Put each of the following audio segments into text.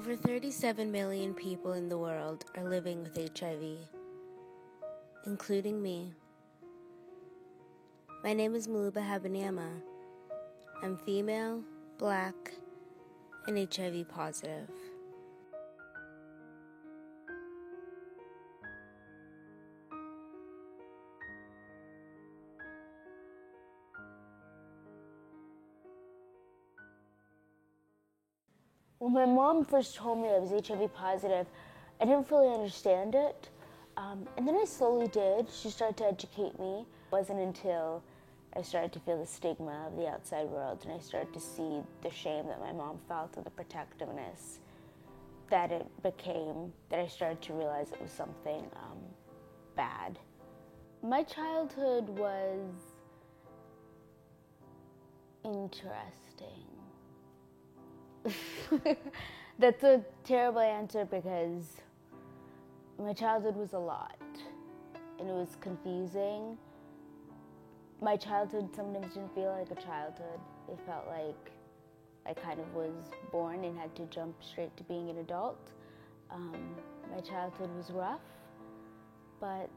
Over 37 million people in the world are living with HIV, including me. My name is Maluba Habanyama. I'm female, black, and HIV positive. When my mom first told me I was HIV positive, I didn't fully understand it. And then I slowly did. She started to educate me. It wasn't until I started to feel the stigma of the outside world and I started to see the shame that my mom felt and the protectiveness that I started to realize it was something bad. My childhood was interesting. That's a terrible answer because my childhood was a lot and it was confusing. My childhood sometimes didn't feel like a childhood. It felt like I kind of was born and had to jump straight to being an adult. My childhood was rough, but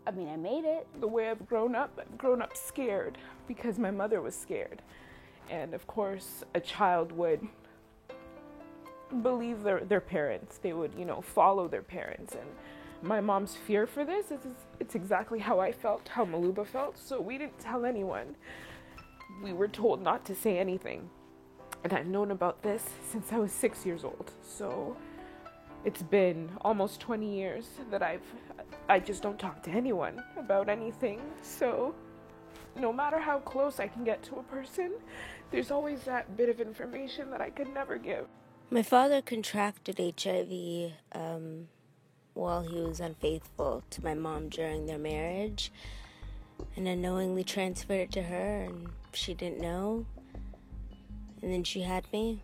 I made it. The way I've grown up scared because my mother was scared. And of course, a child would believe their parents. They would, follow their parents. And my mom's fear for this, it's exactly how I felt, how Maluba felt. So we didn't tell anyone. We were told not to say anything. And I've known about this since I was 6 years old. So it's been almost 20 years that I just don't talk to anyone about anything. So no matter how close I can get to a person, there's always that bit of information that I could never give. My father contracted HIV while he was unfaithful to my mom during their marriage, and unknowingly transferred it to her, and she didn't know, and then she had me.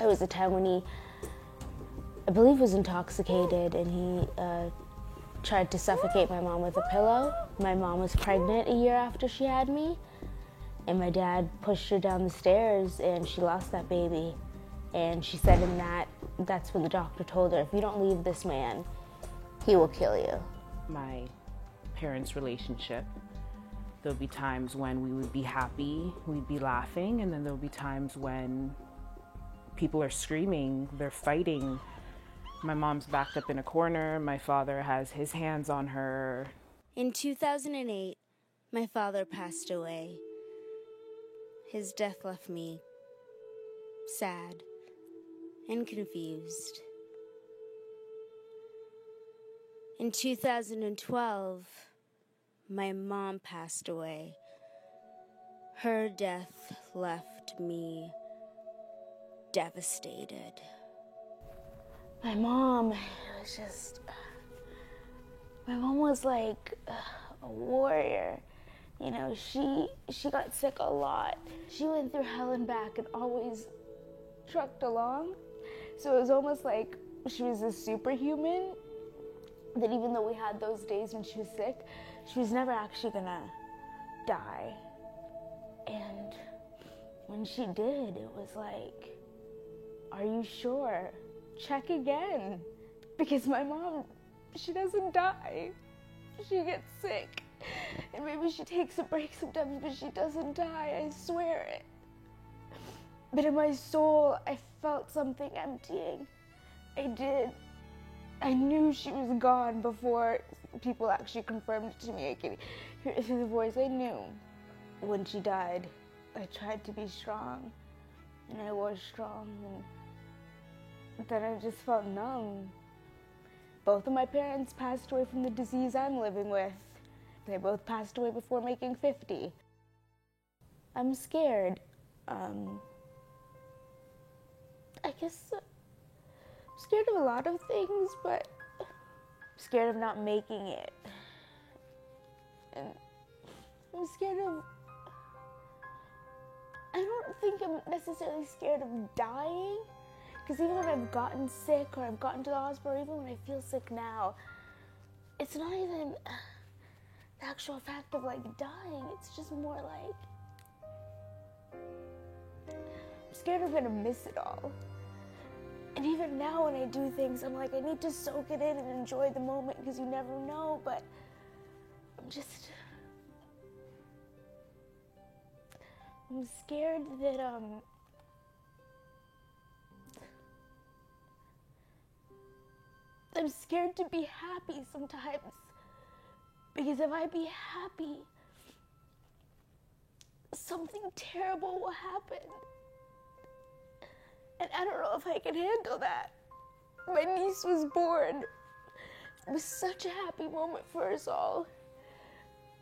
It was a time when he, I believe, was intoxicated, and he tried to suffocate my mom with a pillow. My mom was pregnant a year after she had me, and my dad pushed her down the stairs and she lost that baby. And she said that's when the doctor told her, if you don't leave this man, he will kill you. My parents' relationship, there'll be times when we would be happy, we'd be laughing, and then there'll be times when people are screaming, they're fighting. My mom's backed up in a corner, my father has his hands on her. In 2008, my father passed away. His death left me sad and confused. In 2012, my mom passed away. Her death left me devastated. My mom was like a warrior. She got sick a lot. She went through hell and back and always trucked along. So it was almost like she was a superhuman, that even though we had those days when she was sick, she was never actually gonna die. And when she did, it was like, are you sure? Check again. Because my mom, she doesn't die. She gets sick. And maybe she takes a break sometimes, but she doesn't die, I swear it. But in my soul, I felt something emptying. I did. I knew she was gone before people actually confirmed it to me. I could hear it through the voice. I knew. When she died, I tried to be strong, and I was strong, and then I just felt numb. Both of my parents passed away from the disease I'm living with. They both passed away before making 50. I'm scared. I guess I'm scared of a lot of things, but I'm scared of not making it. And I'm scared of... I don't think I'm necessarily scared of dying, because even when I've gotten sick or I've gotten to the hospital, or even when I feel sick now, it's not even the actual fact of dying. It's just more like, I'm scared I'm gonna miss it all. And even now when I do things, I'm like, I need to soak it in and enjoy the moment because you never know, but I'm scared that, I'm scared to be happy sometimes. Because if I be happy, something terrible will happen. And I don't know if I can handle that. My niece was born. It was such a happy moment for us all.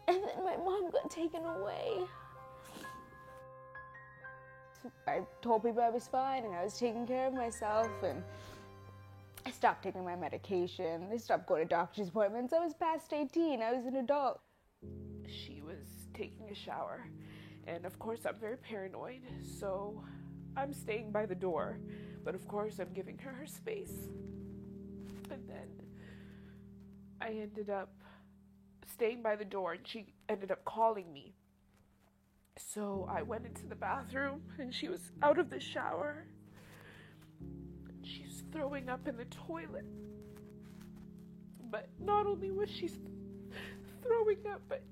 And then my mom got taken away. I told people I was fine and I was taking care of myself, and I stopped taking my medication. I stopped going to doctor's appointments. I was past 18. I was an adult. She was taking a shower, and of course I'm very paranoid, so I'm staying by the door, but of course I'm giving her her space. And then I ended up staying by the door, and she ended up calling me. So I went into the bathroom, and she was out of the shower. She was throwing up in the toilet. But not only was she throwing up, but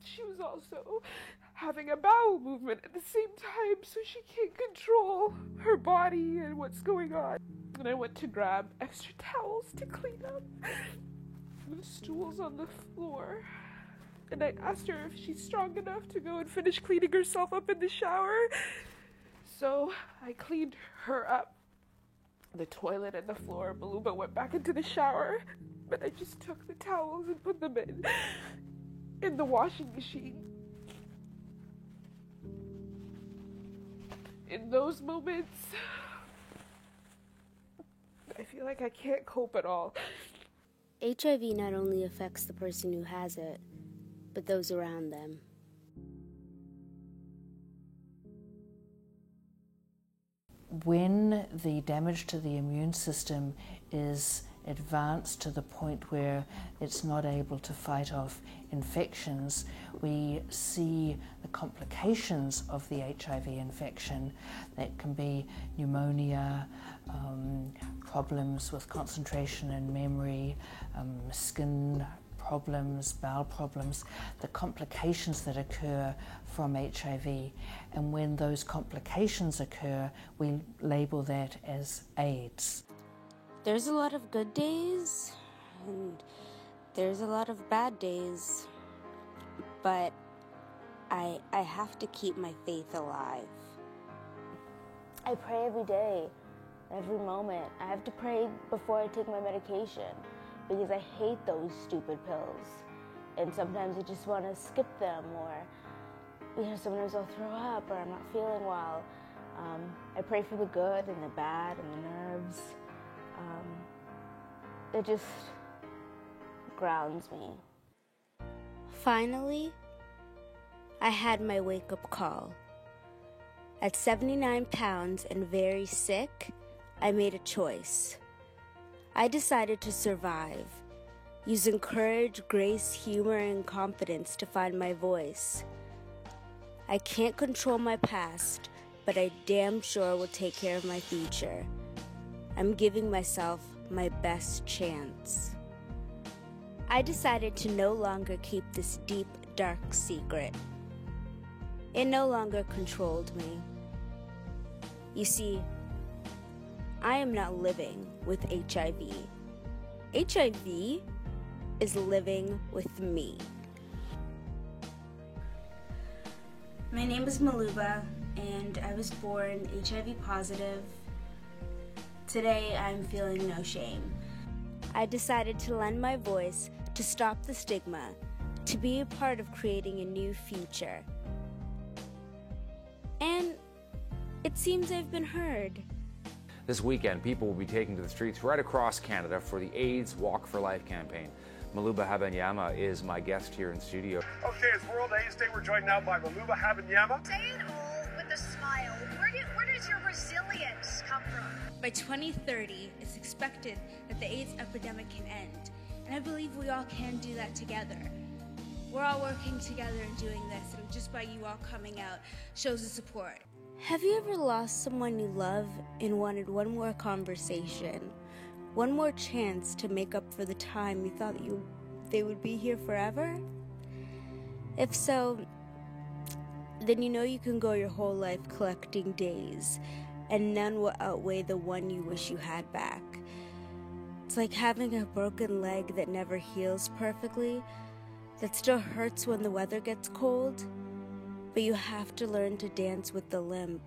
she was also having a bowel movement at the same time, so she can't control her body and what's going on. And I went to grab extra towels to clean up the stools on the floor. And I asked her if she's strong enough to go and finish cleaning herself up in the shower. So I cleaned her up, the toilet and the floor. Maluba went back into the shower, but I just took the towels and put them in the washing machine. In those moments, I feel like I can't cope at all. HIV not only affects the person who has it, but those around them. When the damage to the immune system is advanced to the point where it's not able to fight off infections, we see the complications of the HIV infection. That can be pneumonia, problems with concentration and memory, skin problems, bowel problems, the complications that occur from HIV. And when those complications occur, we label that as AIDS. There's a lot of good days, and there's a lot of bad days, but I have to keep my faith alive. I pray every day, every moment. I have to pray before I take my medication because I hate those stupid pills. And sometimes I just want to skip them, or sometimes I'll throw up or I'm not feeling well. I pray for the good and the bad and the nerves. It just grounds me. Finally, I had my wake-up call. At 79 pounds and very sick, I made a choice. I decided to survive, using courage, grace, humor, and confidence to find my voice. I can't control my past, but I damn sure will take care of my future. I'm giving myself my best chance. I decided to no longer keep this deep, dark secret. It no longer controlled me. You see, I am not living with HIV. HIV is living with me. My name is Maluba, and I was born HIV positive. Today, I'm feeling no shame. I decided to lend my voice to stop the stigma, to be a part of creating a new future. And it seems I've been heard. This weekend, people will be taking to the streets right across Canada for the AIDS Walk for Life campaign. Maluba Habanyama is my guest here in studio. Okay, it's World AIDS Day. We're joined now by Maluba Habanyama. Say it all with a smile. Where does your resilience come from? By 2030, it's expected that the AIDS epidemic can end. And I believe we all can do that together. We're all working together and doing this, and just by you all coming out shows the support. Have you ever lost someone you love and wanted one more conversation, one more chance to make up for the time you thought they would be here forever? If so, then you know you can go your whole life collecting days, and none will outweigh the one you wish you had back. It's like having a broken leg that never heals perfectly, that still hurts when the weather gets cold, but you have to learn to dance with the limp.